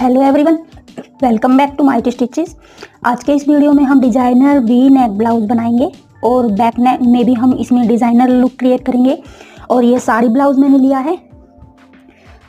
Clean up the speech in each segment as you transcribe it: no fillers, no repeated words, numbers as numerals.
Hello everyone, welcome back to mighty stitches. आज के इस वीडियो में हम डिज़ाइनर वी नेक ब्लाउज बनाएंगे और बैक नेक में भी हम इसमें डिज़ाइनर लुक क्रिएट करेंगे। और ये साड़ी ब्लाउज मैंने लिया है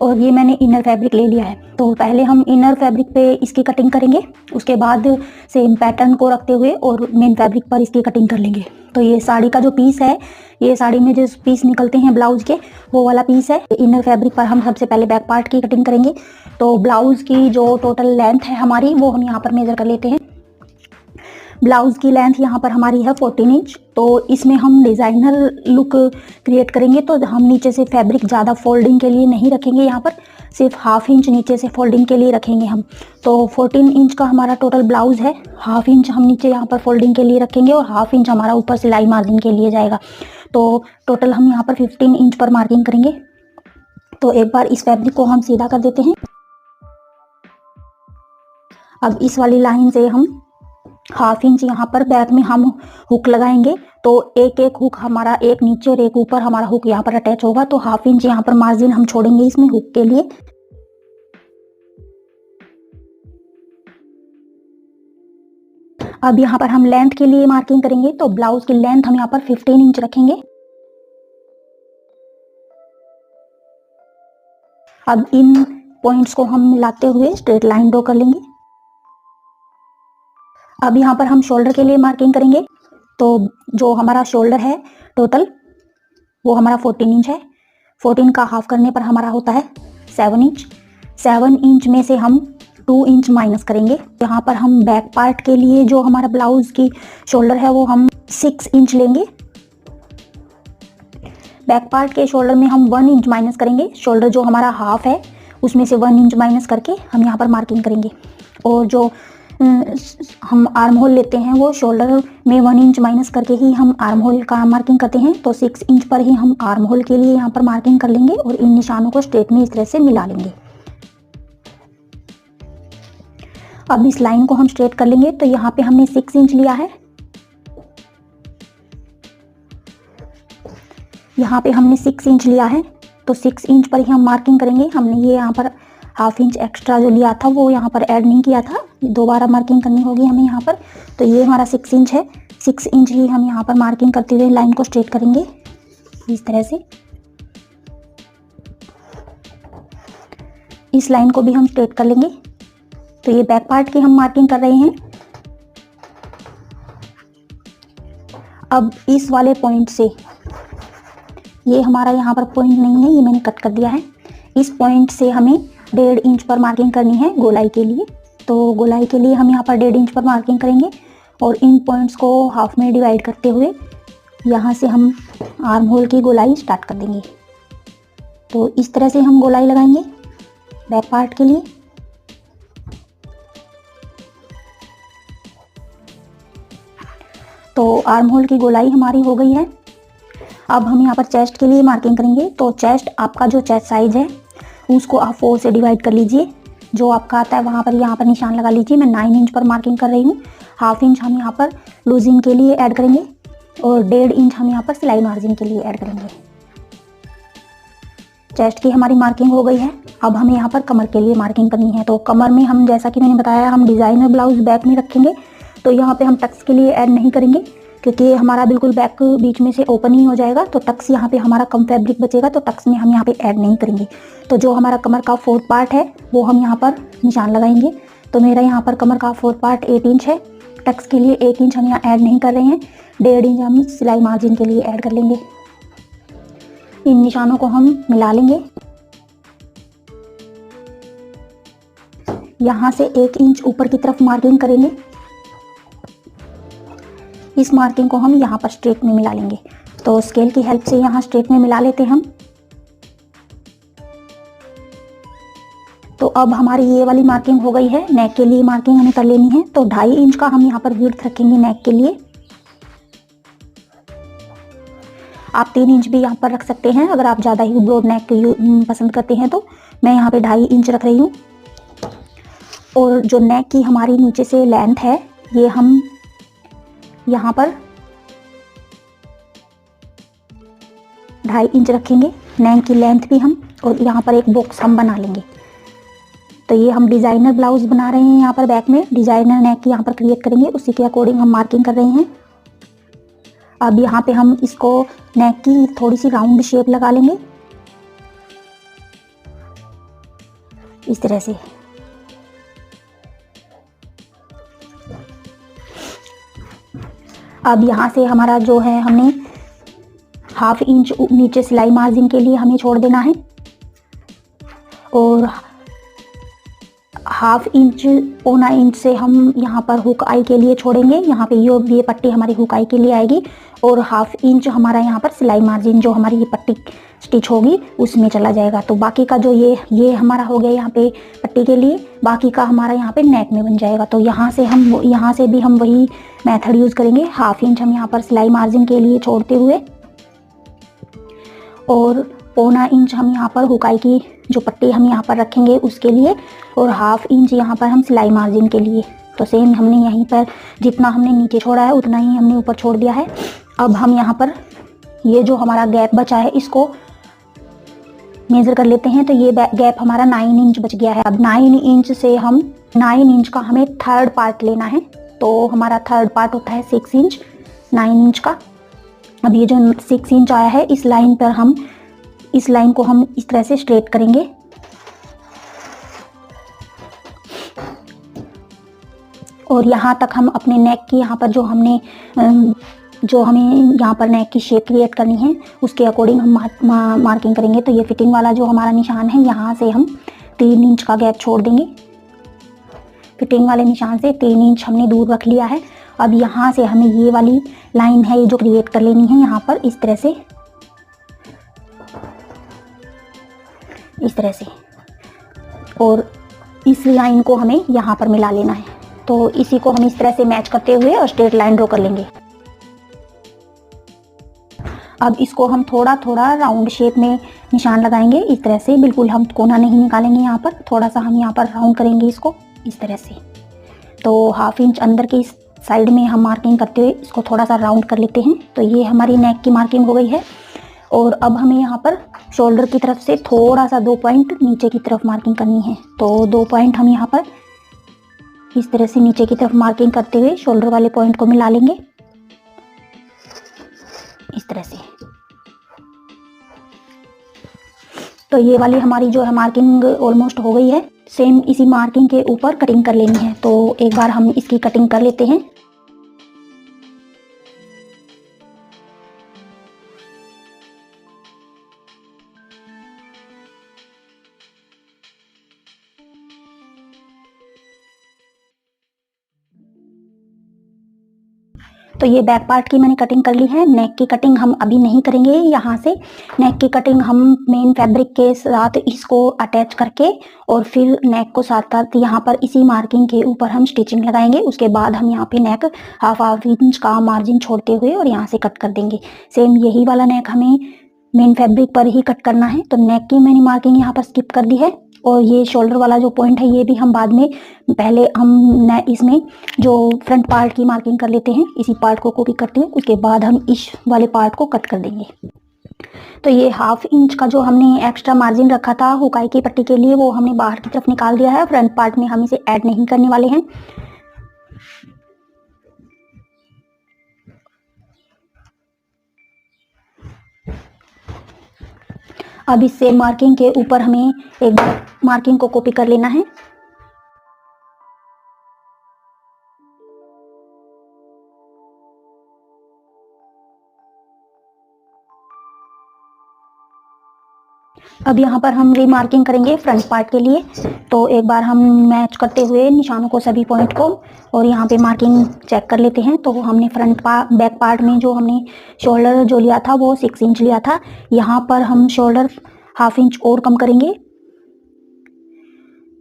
और ये मैंने इनर फैब्रिक ले लिया है। तो पहले हम इनर फैब्रिक पे इसकी कटिंग करेंगे, उसके बाद सेम पैटर्न को रखते हुए और मेन फैब्रिक पर इसकी कटिंग कर लेंगे। तो ये साड़ी का जो पीस है, ये साड़ी में जो पीस निकलते हैं ब्लाउज के, वो वाला पीस है। इनर फैब्रिक पर हम सबसे पहले बैक पार्ट की कटिंग करेंगे। तो ब्लाउज की जो टोटल लेंथ है हमारी, वो हम यहाँ पर मेजर कर लेते हैं। ब्लाउज की लेंथ यहाँ पर हमारी है 14 इंच। तो इसमें हम डिज़ाइनर लुक क्रिएट करेंगे, तो हम नीचे से फैब्रिक ज़्यादा फोल्डिंग के लिए नहीं रखेंगे, यहाँ पर सिर्फ हाफ इंच नीचे से फोल्डिंग के लिए रखेंगे हम। तो 14 इंच का हमारा टोटल ब्लाउज है, हाफ इंच हम नीचे यहाँ पर फोल्डिंग के लिए रखेंगे और हाफ इंच हमारा ऊपर सिलाई मार्जिन के लिए जाएगा। तो टोटल हम यहाँ पर 15 इंच पर मार्किंग करेंगे। तो एक बार इस फैब्रिक को हम सीधा कर देते हैं। अब इस वाली लाइन से हम हाफ इंच यहाँ पर बैक में हम हुक लगाएंगे। तो एक एक हुक हमारा, एक नीचे और एक ऊपर हमारा हुक यहाँ पर अटैच होगा। तो हाफ इंच यहाँ पर मार्जिन हम छोड़ेंगे इसमें हुक के लिए। अब यहाँ पर हम लेंथ के लिए मार्किंग करेंगे। तो ब्लाउज की लेंथ हम यहाँ पर 15 इंच रखेंगे। अब इन पॉइंट्स को हम मिलाते हुए स्ट्रेट लाइन ड्रॉ कर लेंगे। अब यहाँ पर हम शोल्डर के लिए मार्किंग करेंगे। तो जो हमारा शोल्डर है टोटल, वो हमारा 14 इंच है। 14 का हाफ करने पर हमारा होता है 7 इंच। 7 इंच में से हम 2 इंच माइनस करेंगे। यहाँ पर हम बैक पार्ट के लिए जो हमारा ब्लाउज की शोल्डर है, वो हम 6 इंच लेंगे। बैक पार्ट के शोल्डर में हम 1 इंच माइनस करेंगे। शोल्डर जो हमारा हाफ है, उसमें से 1 इंच माइनस करके हम यहाँ पर मार्किंग करेंगे। और जो हम आर्म होल लेते हैं, वो शोल्डर में 1 इंच माइनस करके ही हम आर्म होल का मार्किंग करते हैं। तो 6 इंच पर ही हम आर्म होल के लिए यहाँ पर मार्किंग कर लेंगे और इन निशानों को स्ट्रेट में इस तरह से मिला लेंगे। अब इस लाइन को हम स्ट्रेट कर लेंगे। तो यहाँ पे हमने 6 इंच लिया है, यहाँ पे हमने 6 इंच लिया है। तो 6 इंच पर ही हम मार्किंग करेंगे। हमने ये यहाँ पर हाफ इंच एक्स्ट्रा जो लिया था, वो यहाँ पर ऐड नहीं किया था, दोबारा मार्किंग करनी होगी हमें यहाँ पर। तो ये हमारा 6 इंच है। 6 इंच ही हम यहाँ पर मार्किंग करते हुए लाइन को स्ट्रेट करेंगे इस तरह से। इस लाइन को भी हम स्ट्रेट कर लेंगे। तो ये बैक पार्ट की हम मार्किंग कर रहे हैं। अब इस वाले पॉइंट से, ये हमारा यहाँ पर पॉइंट नहीं है, ये मैंने कट कर दिया है। इस पॉइंट से हमें 1.5 इंच पर मार्किंग करनी है गोलाई के लिए। तो गोलाई के लिए हम यहाँ पर 1.5 इंच पर मार्किंग करेंगे और इन पॉइंट्स को हाफ में डिवाइड करते हुए यहाँ से हम आर्म होल की गोलाई स्टार्ट कर देंगे। तो इस तरह से हम गोलाई लगाएंगे बैक पार्ट के लिए। तो आर्म होल की गोलाई हमारी हो गई है। अब हम यहाँ पर चेस्ट के लिए मार्किंग करेंगे। तो चेस्ट, आपका जो चेस्ट साइज है, उसको आप 4 से डिवाइड कर लीजिए। जो आपका आता है वहाँ पर, यहाँ पर निशान लगा लीजिए। मैं 9 इंच पर मार्किंग कर रही हूँ। हाफ इंच हम यहाँ पर लूजिंग के लिए ऐड करेंगे और 1.5 इंच हम यहाँ पर सिलाई मार्जिन के लिए ऐड करेंगे। चेस्ट की हमारी मार्किंग हो गई है। अब हमें यहाँ पर कमर के लिए मार्किंग करनी है। तो कमर में हम, जैसा कि मैंने बताया, हम डिज़ाइनर ब्लाउज बैक में रखेंगे। तो यहाँ पे हम टक्स के लिए ऐड नहीं करेंगे, क्योंकि हमारा बिल्कुल बैक बीच में से ओपन ही हो जाएगा। तो टक्स यहाँ पे हमारा कम फैब्रिक बचेगा, तो टक्स में हम यहाँ पे ऐड नहीं करेंगे। तो जो हमारा कमर का 4th पार्ट है, वो हम यहाँ पर निशान लगाएंगे। तो मेरा यहाँ पर कमर का 4th पार्ट 8 इंच है। टक्स के लिए 1 इंच हम यहाँ ऐड नहीं कर रहे हैं। 1.5 इंच हम सिलाई मार्जिन के लिए ऐड कर लेंगे। इन निशानों को हम मिला लेंगे। यहाँ से 1 इंच ऊपर की तरफ मार्किंग करेंगे। इस मार्किंग को हम यहाँ पर स्ट्रेट में मिला लेंगे। तो स्केल की हेल्प से यहाँ स्ट्रेट में मिला लेते हैं हम। तो अब हमारी ये वाली मार्किंग हो गई है। नेक के लिए मार्किंग हमें कर लेनी है। तो 2.5 इंच का हम यहाँ पर विड्थ रखेंगे नेक के लिए। आप 3 इंच भी यहाँ पर रख सकते हैं, अगर आप ज़्यादा ही ब्रॉड नेक पसंद करते हैं। तो मैं यहाँ पे 2.5 इंच रख रही हूँ। और जो नेक की हमारी नीचे से लेंथ है, ये हम यहाँ पर 2.5 इंच रखेंगे नेक की लेंथ भी हम। और यहाँ पर एक बॉक्स हम बना लेंगे। तो ये हम डिज़ाइनर ब्लाउज बना रहे हैं, यहाँ पर बैक में डिज़ाइनर नेक यहाँ पर क्रिएट करेंगे, उसी के अकॉर्डिंग हम मार्किंग कर रहे हैं। अब यहाँ पे हम इसको नेक की थोड़ी सी राउंड शेप लगा लेंगे इस तरह से। अब यहाँ से हमारा जो है हमने 1/2 इंच नीचे सिलाई मार्जिन के लिए हमें छोड़ देना है और 1/2 इंच 1/4 इंच से हम यहाँ पर हुक आई के लिए छोड़ेंगे। यहाँ पे ये पट्टी हमारी हुक आई के लिए आएगी और 1/2 इंच हमारा यहाँ पर सिलाई मार्जिन जो हमारी ये पट्टी स्टिच होगी उसमें चला जाएगा। तो बाकी का जो ये हमारा हो गया यहाँ पे पट्टी के लिए, बाकी का हमारा यहाँ पे नेक में बन जाएगा। तो यहाँ से भी हम वही मेथड यूज़ करेंगे। 1/2 इंच हम यहाँ पर सिलाई मार्जिन के लिए छोड़ते हुए और 1/4 इंच हम यहाँ पर हुकाई की जो पट्टी हम यहाँ पर रखेंगे उसके लिए और 1/2 इंच यहाँ पर हम सिलाई मार्जिन के लिए। तो सेम हमने यहीं पर जितना हमने नीचे छोड़ा है उतना ही हमने ऊपर छोड़ दिया है। अब हम यहाँ पर ये जो हमारा गैप बचा है इसको मेज़र कर लेते हैं। तो ये गैप हमारा 9 इंच बच गया है। अब 9 इंच से हम 9 इंच का हमें थर्ड पार्ट लेना है। तो हमारा थर्ड पार्ट होता है 6 इंच 9 इंच का। अब ये जो 6 इंच आया है इस लाइन को हम इस तरह से स्ट्रेट करेंगे और यहाँ तक हम अपने नेक की यहाँ पर जो हमें यहाँ पर नेक की शेप क्रिएट करनी है उसके अकॉर्डिंग हम मार्किंग करेंगे। तो ये फिटिंग वाला जो हमारा निशान है यहाँ से हम 3 इंच का गैप छोड़ देंगे। फिटिंग वाले निशान से 3 इंच हमने दूर रख लिया है। अब यहाँ से हमें ये वाली लाइन है ये जो क्रिएट कर लेनी है यहाँ पर इस तरह से और इस लाइन को हमें यहाँ पर मिला लेना है। तो इसी को हम इस तरह से मैच करते हुए और स्ट्रेट लाइन ड्रॉ कर लेंगे। अब इसको हम थोड़ा थोड़ा राउंड शेप में निशान लगाएंगे इस तरह से। बिल्कुल हम कोना नहीं निकालेंगे, यहाँ पर थोड़ा सा हम यहाँ पर राउंड करेंगे इसको इस तरह से। तो 1/2 इंच अंदर की साइड में हम मार्किंग करते हुए इसको थोड़ा सा राउंड कर लेते हैं। तो ये हमारी नेक की मार्किंग हो गई है और अब हमें यहाँ पर शोल्डर की तरफ से थोड़ा सा 2 पॉइंट नीचे की तरफ मार्किंग करनी है। तो 2 पॉइंट हम यहाँ पर इस तरह से नीचे की तरफ मार्किंग करते हुए शोल्डर वाले पॉइंट को मिला लेंगे इस तरह से। तो ये वाली हमारी जो है मार्किंग ऑलमोस्ट हो गई है। सेम इसी मार्किंग के ऊपर कटिंग कर लेनी है। तो एक बार हम इसकी कटिंग कर लेते हैं। तो ये बैक पार्ट की मैंने कटिंग कर ली है। नेक की कटिंग हम अभी नहीं करेंगे। यहाँ से नेक की कटिंग हम मेन फैब्रिक के साथ इसको अटैच करके और फिर नेक को साथ साथ यहाँ पर इसी मार्किंग के ऊपर हम स्टिचिंग लगाएंगे। उसके बाद हम यहाँ पे नेक 1/2 इंच का मार्जिन छोड़ते हुए और यहाँ से कट कर देंगे। सेम यही वाला नेक हमें मेन फैब्रिक पर ही कट करना है। तो नेक की मैंने मार्किंग यहाँ पर स्किप कर दी है और ये शोल्डर वाला जो पॉइंट है ये भी हम बाद में, पहले हम इसमें जो फ्रंट पार्ट की मार्किंग कर लेते हैं, इसी पार्ट को कॉपी करते हैं, उसके बाद हम इस वाले पार्ट को कट कर देंगे। तो ये 1/2 इंच का जो हमने एक्स्ट्रा मार्जिन रखा था हुकाई की पट्टी के लिए वो हमने बाहर की तरफ निकाल दिया है। फ्रंट पार्ट में हम इसे ऐड नहीं करने वाले हैं। अब इससे मार्किंग के ऊपर हमें एक बार मार्किंग को कॉपी कर लेना है। अब यहाँ पर हम रीमार्किंग करेंगे फ्रंट पार्ट के लिए। तो एक बार हम मैच करते हुए निशानों को सभी पॉइंट को और यहाँ पे मार्किंग चेक कर लेते हैं। तो हमने बैक पार्ट में जो हमने शोल्डर जो लिया था वो 6 इंच लिया था। यहाँ पर हम शोल्डर 1/2 इंच और कम करेंगे।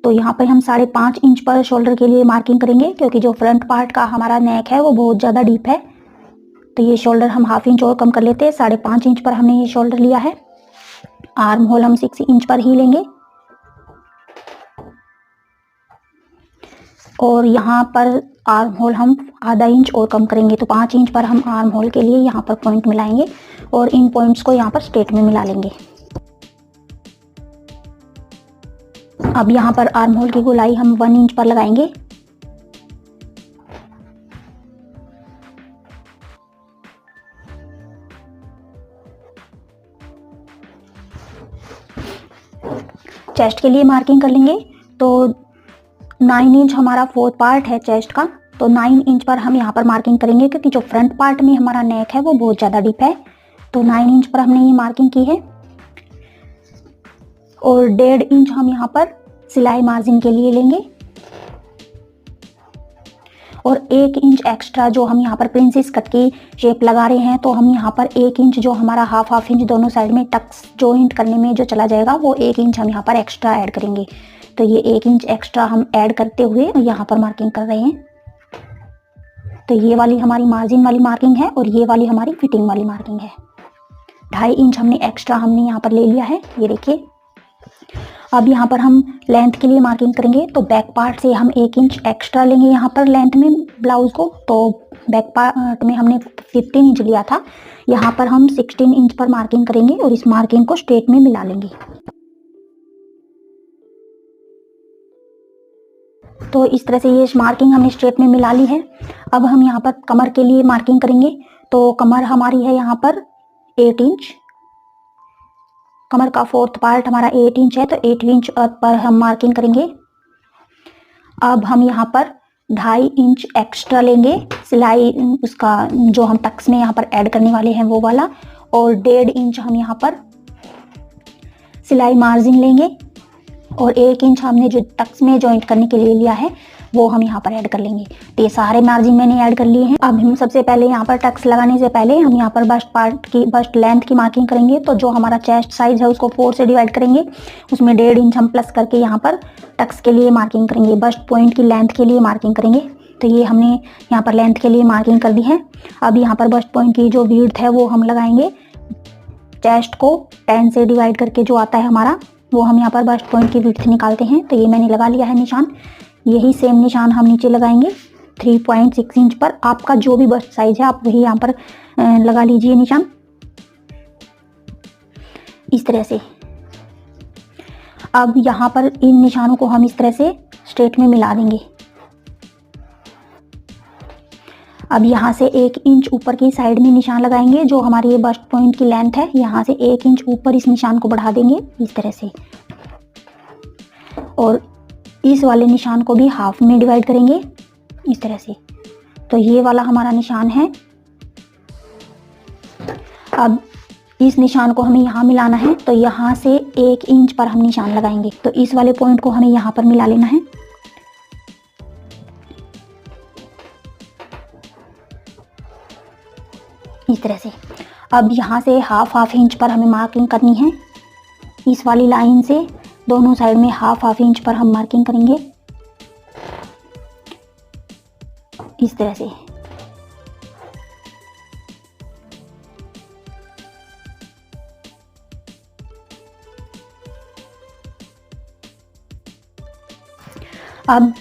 तो यहाँ पर हम 5.5 इंच पर शोल्डर के लिए मार्किंग करेंगे क्योंकि जो फ्रंट पार्ट का हमारा नेक है वो बहुत ज़्यादा डीप है। तो ये शोल्डर हम 1/2 इंच और कम कर लेते हैं। 5.5 इंच पर हमने ये शोल्डर लिया है। आर्म होल हम 6 इंच पर ही लेंगे और यहाँ पर आर्म होल हम आधा इंच और कम करेंगे। तो 5 इंच पर हम आर्म होल के लिए यहाँ पर पॉइंट मिलाएंगे और इन पॉइंट्स को यहाँ पर स्ट्रेट में मिला लेंगे। अब यहाँ पर आर्म होल की गोलाई हम 1 इंच पर लगाएंगे। चेस्ट के लिए मार्किंग कर लेंगे। तो 9 इंच हमारा फोर्थ पार्ट है चेस्ट का, तो 9 इंच पर हम यहाँ पर मार्किंग करेंगे, क्योंकि जो फ्रंट पार्ट में हमारा नेक है वो बहुत ज़्यादा डीप है। तो 9 इंच पर हमने ये मार्किंग की है। और 1.5 इंच हम यहाँ पर सिलाई मार्जिन के लिए लेंगे। और 1 इंच एक्स्ट्रा जो हम यहाँ पर प्रिंसेस कट की शेप लगा रहे हैं, तो हम यहाँ पर 1 इंच जो हमारा हाफ इंच दोनों साइड में टक्स जॉइंट करने में जो चला जाएगा, वो 1 इंच हम यहाँ पर एक्स्ट्रा ऐड करेंगे। तो ये 1 इंच एक्स्ट्रा हम ऐड करते हुए यहाँ पर मार्किंग कर रहे हैं। तो ये वाली हमारी मार्जिन वाली मार्किंग है और ये वाली हमारी फिटिंग वाली मार्किंग है। 2.5 इंच हमने एक्स्ट्रा यहाँ पर ले लिया है, ये देखिए। अब यहाँ पर हम लेंथ के लिए मार्किंग करेंगे। तो बैक पार्ट से हम 1 इंच एक्स्ट्रा लेंगे यहाँ पर लेंथ में ब्लाउज को। तो बैक पार्ट में हमने 15 इंच लिया था, यहाँ पर हम 16 इंच पर मार्किंग करेंगे और इस मार्किंग को स्ट्रेट में मिला लेंगे। तो इस तरह से ये मार्किंग हमने स्ट्रेट में मिला ली है। अब हम यहाँ पर कमर के लिए मार्किंग करेंगे। तो कमर हमारी है यहाँ पर 8 इंच, कमर का फोर्थ पार्ट हमारा 8 इंच है, तो 8 इंच पर हम मार्किंग करेंगे। अब हम यहाँ पर 2.5 इंच एक्स्ट्रा लेंगे सिलाई, उसका जो हम टक्स में यहाँ पर ऐड करने वाले हैं वो वाला। और 1.5 इंच हम यहाँ पर सिलाई मार्जिन लेंगे और 1 इंच हमने जो टक्स में जॉइंट करने के लिए लिया है वो हम यहाँ पर ऐड कर लेंगे। तो ये सारे मार्जिन मैंने ऐड कर लिए हैं। अब हम सबसे पहले यहाँ पर टक्स लगाने से पहले हम यहाँ पर बस्ट लेंथ की मार्किंग करेंगे। तो जो हमारा चेस्ट साइज है उसको 4 से डिवाइड करेंगे, उसमें 1.5 इंच हम प्लस करके यहाँ पर टक्स के लिए मार्किंग करेंगे, बस्ट पॉइंट की लेंथ के लिए मार्किंग करेंगे। तो ये हमने यहाँ पर लेंथ के लिए मार्किंग कर दी है। अब यहाँ पर बस्ट पॉइंट की जो विड्थ है वो हम लगाएंगे, चेस्ट को 10 से डिवाइड करके जो आता है हमारा, वो हम यहाँ पर बस्ट पॉइंट की विड्थ निकालते हैं। तो ये मैंने लगा लिया है निशान। यही सेम निशान हम नीचे लगाएंगे 3.6 इंच पर। आपका जो भी बस्ट साइज है आप वही यहाँ पर लगा लीजिए निशान, इस तरह से। अब यहाँ पर इन निशानों को हम इस तरह से स्ट्रेट में मिला देंगे। अब यहाँ से 1 इंच ऊपर की साइड में निशान लगाएंगे, जो हमारी ये बस्ट पॉइंट की लेंथ है, यहाँ से 1 इंच ऊपर इस निशान को बढ़ा देंगे इस तरह से। और इस वाले निशान को भी हाफ में डिवाइड करेंगे इस तरह से। तो ये वाला हमारा निशान है। अब इस निशान को हमें यहाँ मिलाना है, तो यहाँ से 1 इंच पर हम निशान लगाएंगे। तो इस वाले पॉइंट को हमें यहाँ पर मिला लेना है। इस तरह से। अब यहाँ से हाफ इंच पर हमें मार्किंग करनी है। इस वाली लाइन से दोनों साइड में हाफ इंच पर हम मार्किंग करेंगे इस तरह से। अब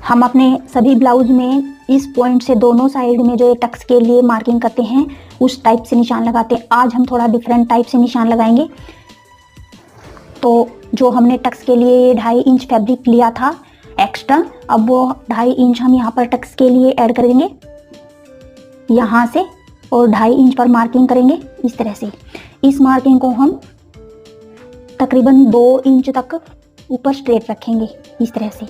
हम अपने सभी ब्लाउज में इस पॉइंट से दोनों साइड में जो टक्स के लिए मार्किंग करते हैं उस टाइप से निशान लगाते हैं। आज हम थोड़ा डिफरेंट टाइप से निशान लगाएंगे। तो जो हमने टक्स के लिए 2.5 इंच फैब्रिक लिया था एक्स्ट्रा, अब वो 2.5 इंच हम यहाँ पर टक्स के लिए ऐड करेंगे यहाँ से, और 2.5 इंच पर मार्किंग करेंगे इस तरह से। इस मार्किंग को हम तकरीबन 2 इंच तक ऊपर स्ट्रेट रखेंगे इस तरह से।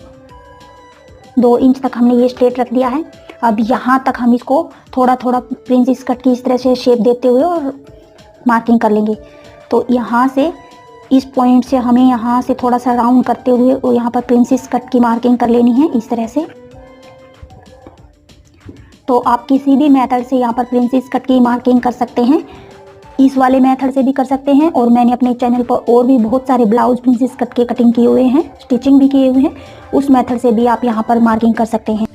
2 इंच तक हमने ये स्ट्रेट रख दिया है। अब यहाँ तक हम इसको थोड़ा थोड़ा प्रिंसेस कट की इस तरह से शेप देते हुए और मार्किंग कर लेंगे। तो यहाँ से इस पॉइंट से हमें यहाँ से थोड़ा सा राउंड करते हुए और यहाँ पर प्रिंसेस कट की मार्किंग कर लेनी है इस तरह से। तो आप किसी भी मेथड से यहाँ पर प्रिंसेस कट की मार्किंग कर सकते हैं, इस वाले मेथड से भी कर सकते हैं। और मैंने अपने चैनल पर और भी बहुत सारे ब्लाउज प्रिंसेस कट के कटिंग किए हुए हैं, स्टिचिंग भी किए हुए हैं, उस मेथड से भी आप यहाँ पर मार्किंग कर सकते हैं।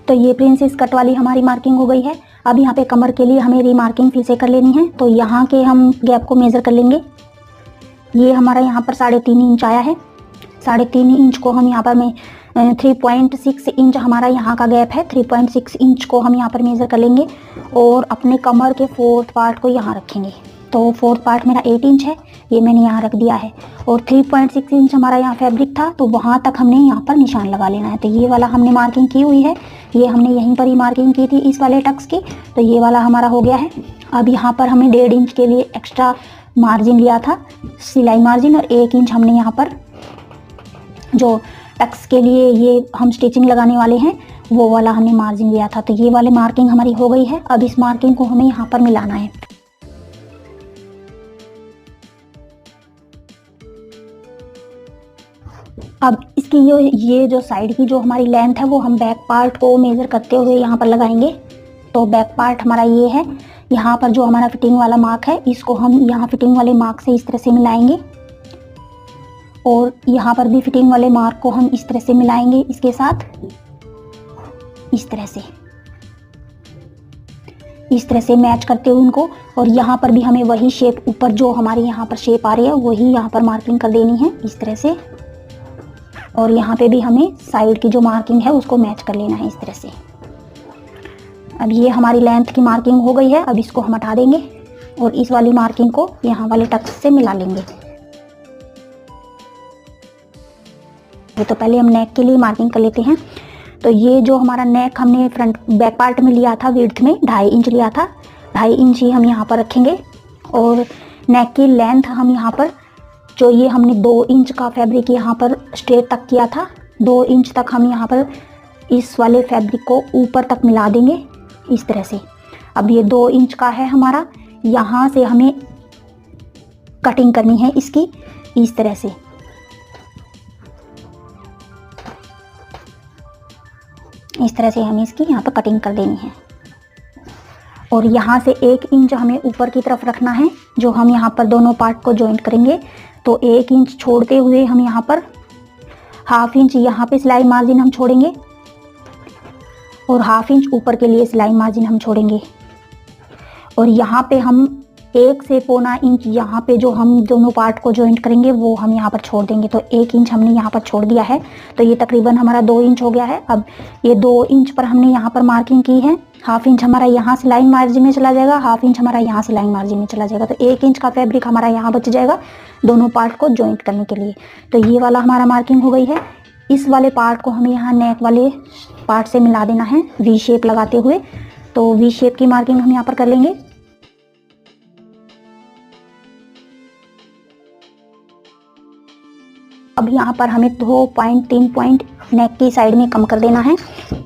तो ये प्रिंसेस कट वाली हमारी मार्किंग हो गई है। अब यहाँ पे कमर के लिए हमें रीमार्किंग फिर से कर लेनी है। तो यहाँ के हम गैप को मेज़र कर लेंगे। ये हमारा यहाँ पर 3.5 इंच आया है। 3.5 इंच को हम यहाँ पर 3.6 इंच हमारा यहाँ का गैप है। 3.6 इंच को हम यहाँ पर मेज़र कर लेंगे और अपने कमर के 4th पार्ट को यहाँ रखेंगे तो फोर्थ पार्ट मेरा 8 इंच है, ये मैंने यहाँ रख दिया है। और 3.6 इंच हमारा यहाँ फैब्रिक था, तो वहाँ तक हमने यहाँ पर निशान लगा लेना है। तो ये वाला हमने मार्किंग की हुई है, ये हमने यहीं पर ही मार्किंग की थी इस वाले टक्स की, तो ये वाला हमारा हो गया है। अब यहाँ पर हमने 1.5 इंच के लिए एक्स्ट्रा मार्जिन लिया था, सिलाई मार्जिन, और 1 इंच हमने यहाँ पर जो टक्स के लिए ये हम स्टिचिंग लगाने वाले हैं वो वाला हमने मार्जिन लिया था। तो ये वाले मार्किंग हमारी हो गई है। अब इस मार्किंग को हमें यहाँ पर मिलाना है। अब इसकी ये जो साइड की जो हमारी लेंथ है वो हम बैक पार्ट को मेज़र करते हुए यहाँ पर लगाएंगे। तो बैक पार्ट हमारा ये है, यहाँ पर जो हमारा फिटिंग वाला मार्क है इसको हम यहाँ फिटिंग वाले मार्क से इस तरह से मिलाएंगे, और यहाँ पर भी फिटिंग वाले मार्क को हम इस तरह से मिलाएंगे इसके साथ, इस तरह से मैच करते हुए उनको। और यहाँ पर भी हमें वही शेप, ऊपर जो हमारी यहाँ पर शेप आ रही है वही यहाँ पर मार्किंग कर देनी है इस तरह से। और यहाँ पे भी हमें साइड की जो मार्किंग है उसको मैच कर लेना है इस तरह से। अब ये हमारी लेंथ की मार्किंग हो गई है। अब इसको हम हटा देंगे और इस वाली मार्किंग को यहाँ वाले टक्स से मिला लेंगे। तो पहले हम नेक के लिए मार्किंग कर लेते हैं। तो ये जो हमारा नेक हमने फ्रंट बैक पार्ट में लिया था, विड्थ में 2.5 इंच लिया था, 2.5 इंच ही हम यहाँ पर रखेंगे। और नेक की लेंथ हम यहाँ पर जो ये हमने 2 इंच का फैब्रिक यहाँ पर स्ट्रेट तक किया था, 2 इंच तक हम यहाँ पर इस वाले फैब्रिक को ऊपर तक मिला देंगे इस तरह से। अब ये 2 इंच का है हमारा, यहाँ से हमें कटिंग करनी है इसकी इस तरह से। इस तरह से हमें इसकी यहाँ पर कटिंग कर देनी है। और यहाँ से 1 इंच हमें ऊपर की तरफ रखना है, जो हम यहाँ पर दोनों पार्ट को जॉइंट करेंगे। तो 1 इंच छोड़ते हुए हम यहाँ पर 1/2 इंच यहाँ पे सिलाई मार्जिन हम छोड़ेंगे, और 1/2 इंच ऊपर के लिए सिलाई मार्जिन हम छोड़ेंगे। और यहाँ पे हम 1 से 1.25 इंच यहाँ पे जो हम दोनों पार्ट को जॉइंट करेंगे वो हम यहाँ पर छोड़ देंगे। तो 1 इंच हमने यहाँ पर छोड़ दिया है, तो ये तकरीबन हमारा 2 इंच हो गया है। अब ये 2 इंच पर हमने यहाँ पर मार्किंग की है, 1/2 इंच हमारा यहाँ से लाइन मार्जिन में चला जाएगा, 1/2 इंच हमारा यहाँ से लाइन मार्जिन में चला जाएगा। तो 1 इंच का फैब्रिक हमारा यहाँ बच जाएगा दोनों पार्ट को जॉइंट करने के लिए। तो ये वाला हमारा मार्किंग हो गई है। इस वाले पार्ट को हमें यहाँ नेक वाले पार्ट से मिला देना है वी शेप लगाते हुए। तो वी शेप की मार्किंग हम यहाँ पर कर लेंगे। अब यहाँ पर हमें 2.3 पॉइंट नेक की साइड में कम कर देना है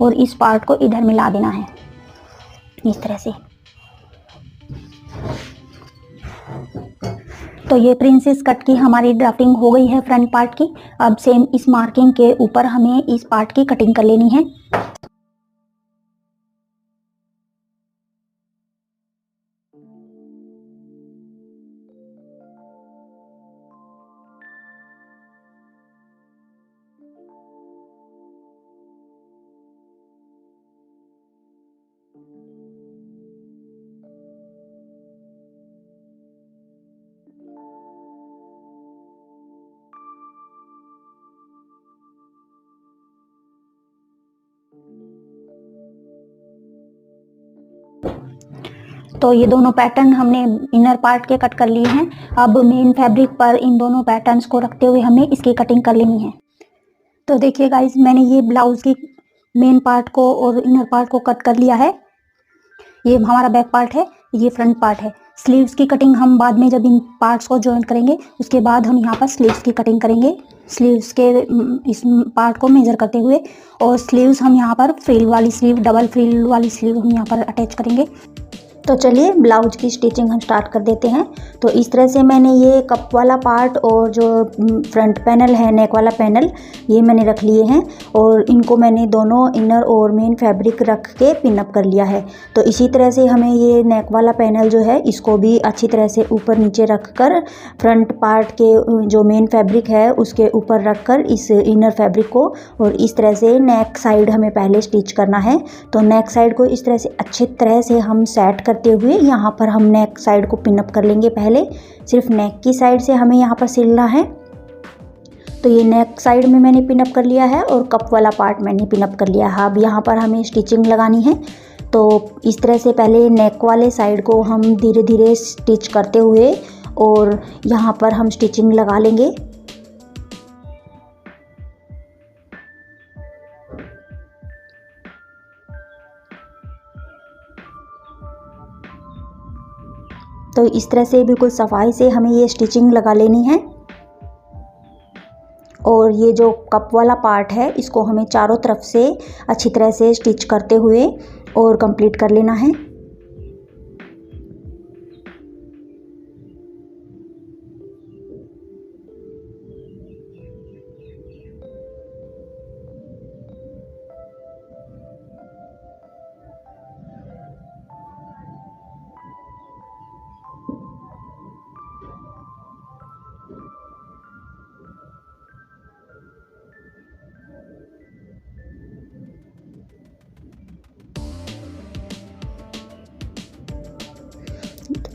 और इस पार्ट को इधर मिला देना है इस तरह से। तो ये प्रिंसेस कट की हमारी ड्राफ्टिंग हो गई है फ्रंट पार्ट की। अब सेम इस मार्किंग के ऊपर हमें इस पार्ट की कटिंग कर लेनी है। तो ये दोनों पैटर्न हमने इनर पार्ट के कट कर लिए हैं। अब मेन फैब्रिक पर इन दोनों पैटर्न्स को रखते हुए हमें इसकी कटिंग कर लेनी है। तो देखिए गाइस, मैंने ये ब्लाउज की मेन पार्ट को और इनर पार्ट को कट कर लिया है। ये हमारा बैक पार्ट है, ये फ्रंट पार्ट है। स्लीव्स की कटिंग हम बाद में जब इन पार्ट्स को जॉइंट करेंगे उसके बाद हम यहाँ पर स्लीव्स की कटिंग करेंगे, स्लीव्स के इस पार्ट को मेजर करते हुए। और स्लीव्स हम यहाँ पर फ्रिल वाली स्लीव, डबल फ्रिल वाली स्लीव हम यहाँ पर अटैच करेंगे। तो चलिए ब्लाउज की स्टिचिंग हम स्टार्ट कर देते हैं। तो इस तरह से मैंने ये कप वाला पार्ट और जो फ्रंट पैनल है, नेक वाला पैनल, ये मैंने रख लिए हैं और इनको मैंने दोनों इनर और मेन फैब्रिक रख के पिन अप कर लिया है। तो इसी तरह से हमें ये नेक वाला पैनल जो है इसको भी अच्छी तरह से ऊपर नीचे रख कर फ्रंट पार्ट के जो मेन फैब्रिक है उसके ऊपर रख कर इस इनर फैब्रिक को और इस तरह से नेक साइड हमें पहले स्टिच करना है। तो नेक साइड को इस तरह से अच्छी तरह से हम सेट करते हुए यहाँ पर हम नेक साइड को पिन अप कर लेंगे। पहले सिर्फ नेक की साइड से हमें यहाँ पर सिलना है। तो ये नेक साइड में मैंने पिन अप कर लिया है और कप वाला पार्ट मैंने पिन अप कर लिया है। अब यहाँ पर हमें स्टिचिंग लगानी है। तो इस तरह से पहले नेक वाले साइड को हम धीरे धीरे स्टिच करते हुए और यहाँ पर हम स्टिचिंग लगा लेंगे। तो इस तरह से बिल्कुल सफाई से हमें ये स्टिचिंग लगा लेनी है। और ये जो कप वाला पार्ट है इसको हमें चारों तरफ से अच्छी तरह से स्टिच करते हुए और कंप्लीट कर लेना है।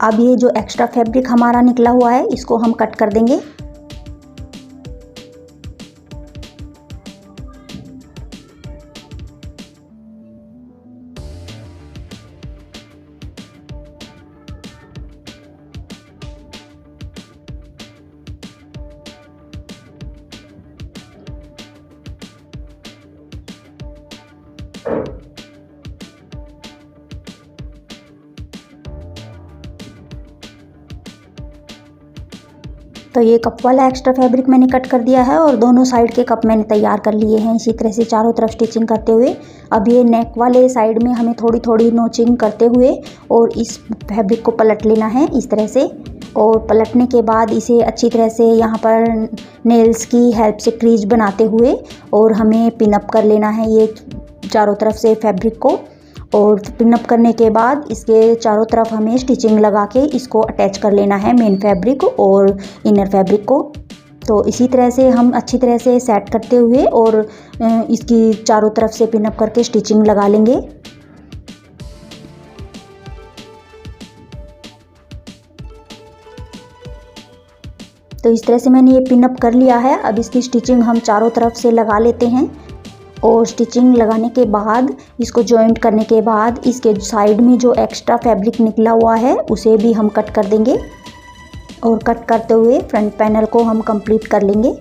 अब ये जो एक्स्ट्रा फैब्रिक हमारा निकला हुआ है इसको हम कट कर देंगे। तो ये कप वाला एक्स्ट्रा फैब्रिक मैंने कट कर दिया है और दोनों साइड के कप मैंने तैयार कर लिए हैं इसी तरह से चारों तरफ स्टिचिंग करते हुए। अब ये नेक वाले साइड में हमें थोड़ी थोड़ी नोचिंग करते हुए और इस फैब्रिक को पलट लेना है इस तरह से। और पलटने के बाद इसे अच्छी तरह से यहाँ पर नेल्स की हेल्प से क्रीज बनाते हुए और हमें पिन अप कर लेना है ये चारों तरफ से फैब्रिक को। और पिन अप करने के बाद इसके चारों तरफ हमें स्टिचिंग लगा के इसको अटैच कर लेना है मेन फैब्रिक और इनर फैब्रिक को। तो इसी तरह से हम अच्छी तरह से सेट करते हुए और इसकी चारों तरफ से पिन अप करके स्टिचिंग लगा लेंगे। तो इस तरह से मैंने ये पिन अप कर लिया है। अब इसकी स्टिचिंग हम चारों तरफ से लगा लेते हैं और स्टिचिंग लगाने के बाद इसको जॉइंट करने के बाद इसके साइड में जो एक्स्ट्रा फैब्रिक निकला हुआ है उसे भी हम कट कर देंगे और कट करते हुए फ्रंट पैनल को हम कंप्लीट कर लेंगे।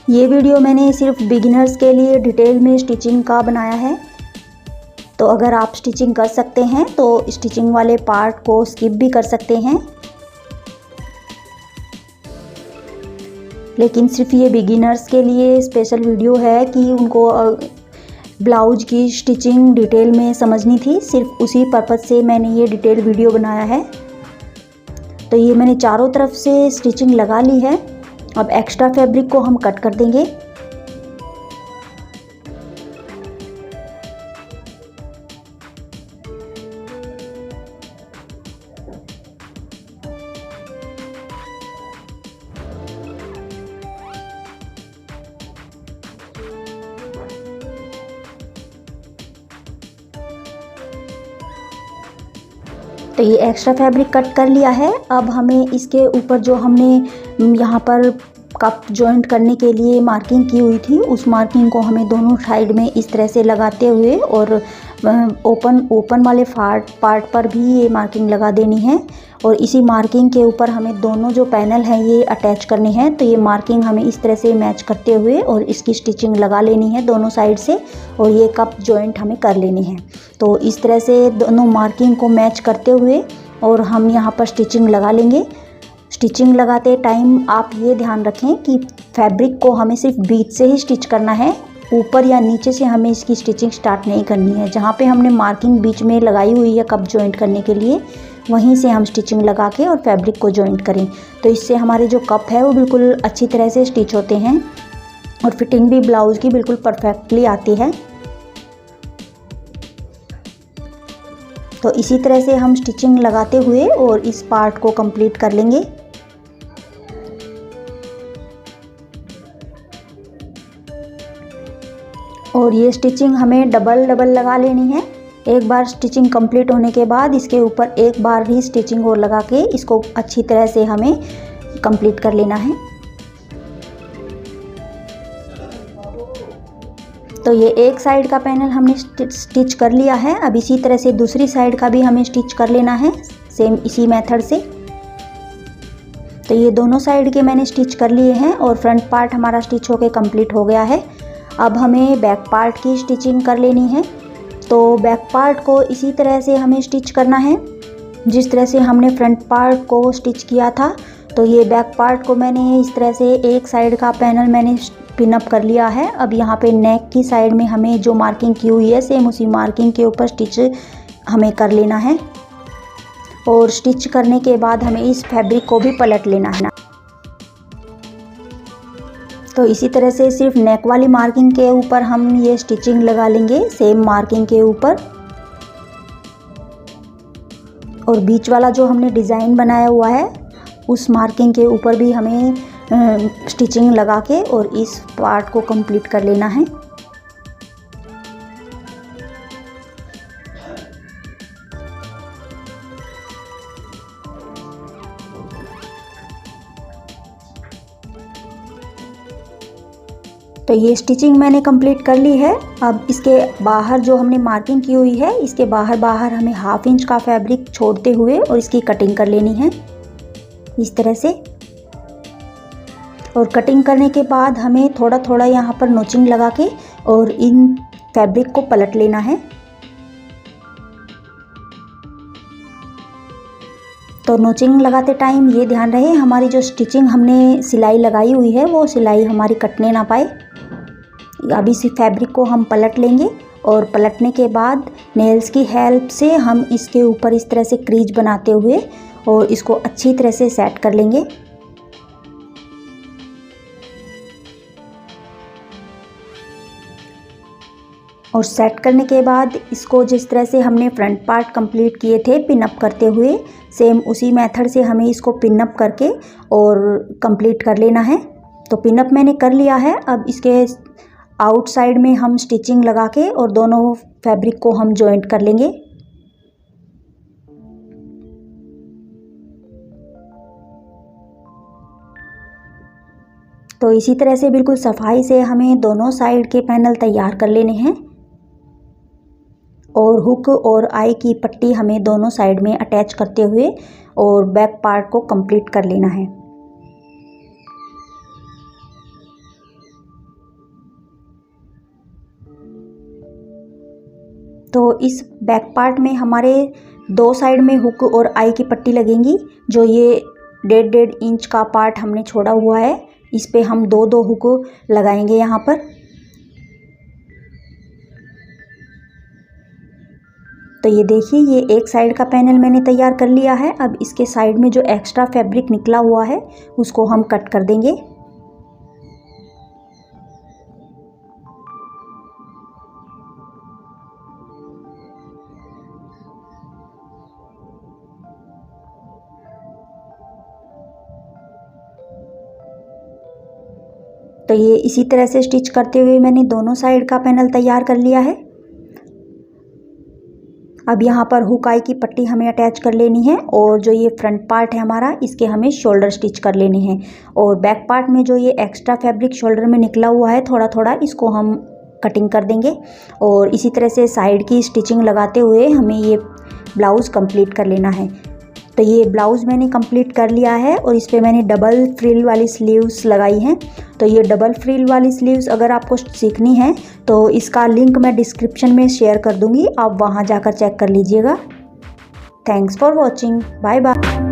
ये वीडियो मैंने सिर्फ बिगिनर्स के लिए डिटेल में स्टिचिंग का बनाया है। तो अगर आप स्टिचिंग कर सकते हैं तो स्टिचिंग वाले पार्ट को स्किप भी कर सकते हैं, लेकिन सिर्फ ये बिगिनर्स के लिए स्पेशल वीडियो है कि उनको ब्लाउज की स्टिचिंग डिटेल में समझनी थी। सिर्फ उसी पर्पज़ से मैंने ये डिटेल वीडियो बनाया है। तो ये मैंने चारों तरफ से स्टिचिंग लगा ली है। अब एक्स्ट्रा फैब्रिक को हम कट कर देंगे। तो ये एक्स्ट्रा फैब्रिक कट कर लिया है। अब हमें इसके ऊपर जो हमने यहाँ पर कप जॉइंट करने के लिए मार्किंग की हुई थी उस मार्किंग को हमें दोनों साइड में इस तरह से लगाते हुए और ओपन वाले पार्ट पर भी ये मार्किंग लगा देनी है। और इसी मार्किंग के ऊपर हमें दोनों जो पैनल हैं ये अटैच करने हैं। तो ये मार्किंग हमें इस तरह से मैच करते हुए और इसकी स्टिचिंग लगा लेनी है दोनों साइड से और ये कप जॉइंट हमें कर लेनी है। तो इस तरह से दोनों मार्किंग को मैच करते हुए और हम यहाँ पर स्टिचिंग लगा लेंगे। स्टिचिंग लगाते टाइम आप ये ध्यान रखें कि फैब्रिक को हमें सिर्फ बीच से ही स्टिच करना है, ऊपर या नीचे से हमें इसकी स्टिचिंग स्टार्ट नहीं करनी है। जहाँ पे हमने मार्किंग बीच में लगाई हुई है कप जॉइंट करने के लिए वहीं से हम स्टिचिंग लगा के और फैब्रिक को जॉइंट करें। तो इससे हमारे जो कप है वो बिल्कुल अच्छी तरह से स्टिच होते हैं और फिटिंग भी ब्लाउज़ की बिल्कुल परफेक्टली आती है। तो इसी तरह से हम स्टिचिंग लगाते हुए और इस पार्ट को कंप्लीट कर लेंगे। और ये स्टिचिंग हमें डबल लगा लेनी है एक बार स्टिचिंग कंप्लीट होने के बाद इसके ऊपर एक बार ही स्टिचिंग और लगा के इसको अच्छी तरह से हमें कंप्लीट कर लेना है। तो ये एक साइड का पैनल हमने स्टिच कर लिया है। अब इसी तरह से दूसरी साइड का भी हमें स्टिच कर लेना है, सेम इसी मेथड से। तो ये दोनों साइड के मैंने स्टिच कर लिए हैं और फ्रंट पार्ट हमारा स्टिच होके कंप्लीट हो गया है। अब हमें बैक पार्ट की स्टिचिंग कर लेनी है। तो बैक पार्ट को इसी तरह से हमें स्टिच करना है जिस तरह से हमने फ्रंट पार्ट को स्टिच किया था। तो ये बैक पार्ट को मैंने इस तरह से एक साइड का पैनल मैंने पिन अप कर लिया है। अब यहाँ पे नेक की साइड में हमें जो मार्किंग की हुई है सेम उसी मार्किंग के ऊपर स्टिच हमें कर लेना है और स्टिच करने के बाद हमें इस फैब्रिक को भी पलट लेना है। तो इसी तरह से सिर्फ नेक वाली मार्किंग के ऊपर हम ये स्टिचिंग लगा लेंगे सेम मार्किंग के ऊपर, और बीच वाला जो हमने डिज़ाइन बनाया हुआ है उस मार्किंग के ऊपर भी हमें स्टिचिंग लगा के और इस पार्ट को कंप्लीट कर लेना है। तो ये स्टिचिंग मैंने कंप्लीट कर ली है। अब इसके बाहर जो हमने मार्किंग की हुई है इसके बाहर हमें 1/2 इंच का फैब्रिक छोड़ते हुए और इसकी कटिंग कर लेनी है इस तरह से। और कटिंग करने के बाद हमें थोड़ा थोड़ा यहाँ पर नोचिंग लगा के और इन फैब्रिक को पलट लेना है। तो नोचिंग लगाते टाइम ये ध्यान रहे हमारी जो स्टिचिंग हमने सिलाई लगाई हुई है वो सिलाई हमारी कटने ना पाए। अब इसी फैब्रिक को हम पलट लेंगे और पलटने के बाद नेल्स की हेल्प से हम इसके ऊपर इस तरह से क्रीज बनाते हुए और इसको अच्छी तरह से सेट कर लेंगे। और सेट करने के बाद इसको जिस तरह से हमने फ्रंट पार्ट कंप्लीट किए थे पिन अप करते हुए सेम उसी मेथड से हमें इसको पिन अप करके और कंप्लीट कर लेना है। तो पिन अप मैंने कर लिया है। अब इसके आउटसाइड में हम स्टिचिंग लगा के और दोनों फैब्रिक को हम जॉइंट कर लेंगे। तो इसी तरह से बिल्कुल सफाई से हमें दोनों साइड के पैनल तैयार कर लेने हैं और हुक और आई की पट्टी हमें दोनों साइड में अटैच करते हुए और बैक पार्ट को कंप्लीट कर लेना है। तो इस बैक पार्ट में हमारे दो साइड में हुक और आई की पट्टी लगेंगी। जो ये 1.5 इंच का पार्ट हमने छोड़ा हुआ है इस पे हम दो हुक लगाएंगे यहाँ पर। तो ये देखिए ये एक साइड का पैनल मैंने तैयार कर लिया है। अब इसके साइड में जो एक्स्ट्रा फैब्रिक निकला हुआ है उसको हम कट कर देंगे। तो ये इसी तरह से स्टिच करते हुए मैंने दोनों साइड का पैनल तैयार कर लिया है। अब यहाँ पर हुक आई की पट्टी हमें अटैच कर लेनी है और जो ये फ्रंट पार्ट है हमारा इसके हमें शोल्डर स्टिच कर लेने हैं। और बैक पार्ट में जो ये एक्स्ट्रा फैब्रिक शोल्डर में निकला हुआ है थोड़ा थोड़ा इसको हम कटिंग कर देंगे और इसी तरह से साइड की स्टिचिंग लगाते हुए हमें ये ब्लाउज़ कंप्लीट कर लेना है। तो ये ब्लाउज़ मैंने कंप्लीट कर लिया है और इस पर मैंने डबल फ्रिल वाली स्लीव्स लगाई हैं। तो ये डबल फ्रिल वाली स्लीव्स अगर आपको सीखनी है तो इसका लिंक मैं डिस्क्रिप्शन में शेयर कर दूंगी, आप वहाँ जाकर चेक कर लीजिएगा। Thanks for watching, bye bye.